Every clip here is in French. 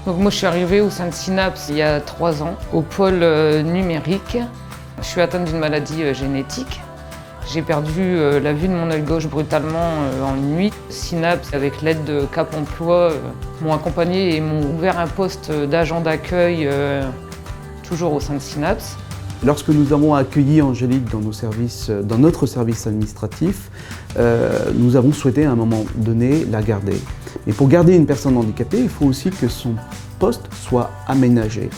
Donc moi je suis arrivée au sein de Synapse il y a 3 ans, au pôle numérique. Je suis atteinte d'une maladie génétique. J'ai perdu la vue de mon œil gauche brutalement en une nuit. Synapse, avec l'aide de Cap Emploi, m'ont accompagnée et m'ont ouvert un poste d'agent d'accueil toujours au sein de Synapse. Lorsque nous avons accueilli Angélique dans notre service administratif, nous avons souhaité à un moment donné la garder. Et pour garder une personne handicapée, il faut aussi que son poste soit aménagé.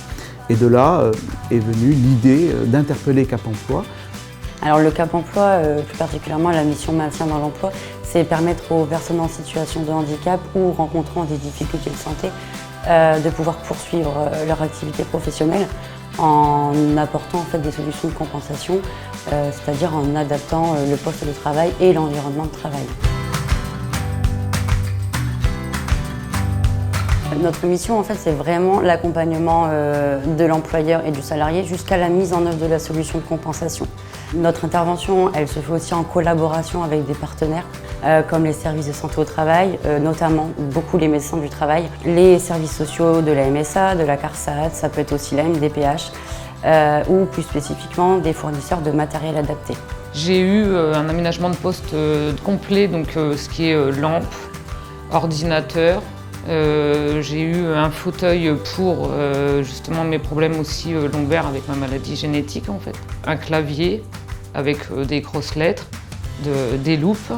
Et de là est venue l'idée d'interpeller Cap Emploi. Alors le Cap Emploi, plus particulièrement la mission maintien dans l'emploi, c'est permettre aux personnes en situation de handicap ou rencontrant des difficultés de santé de pouvoir poursuivre leur activité professionnelle en apportant en fait des solutions de compensation, c'est-à-dire en adaptant le poste de travail et l'environnement de travail. Notre mission, en fait, c'est vraiment l'accompagnement de l'employeur et du salarié jusqu'à la mise en œuvre de la solution de compensation. Notre intervention, elle se fait aussi en collaboration avec des partenaires comme les services de santé au travail, notamment beaucoup les médecins du travail, les services sociaux de la MSA, de la CARSAT, ça peut être aussi la MDPH ou plus spécifiquement des fournisseurs de matériel adapté. J'ai eu un aménagement de poste complet, donc ce qui est lampe, ordinateur. J'ai eu un fauteuil pour justement mes problèmes aussi lombaires avec ma maladie génétique en fait. Un clavier avec des grosses lettres, des loupes.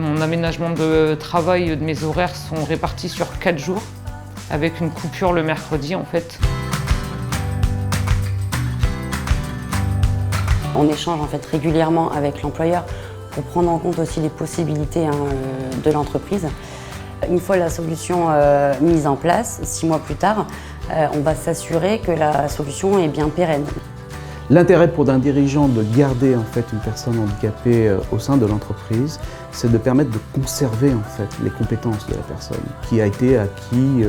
Mon aménagement de travail de mes horaires sont répartis sur 4 jours avec une coupure le mercredi en fait. On échange en fait régulièrement avec l'employeur pour prendre en compte aussi les possibilités de l'entreprise. Une fois la solution mise en place, 6 mois plus tard, on va s'assurer que la solution est bien pérenne. L'intérêt pour un dirigeant de garder en fait une personne handicapée au sein de l'entreprise, c'est de permettre de conserver en fait les compétences de la personne qui a été acquis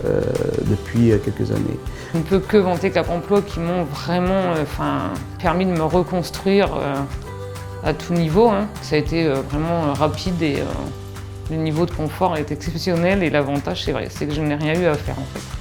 depuis quelques années. Je ne peux que vanter Cap Emploi qui m'ont vraiment permis de me reconstruire à tout niveau. Ça a été vraiment rapide et le niveau de confort est exceptionnel et l'avantage c'est vrai, c'est que je n'ai rien eu à faire en fait.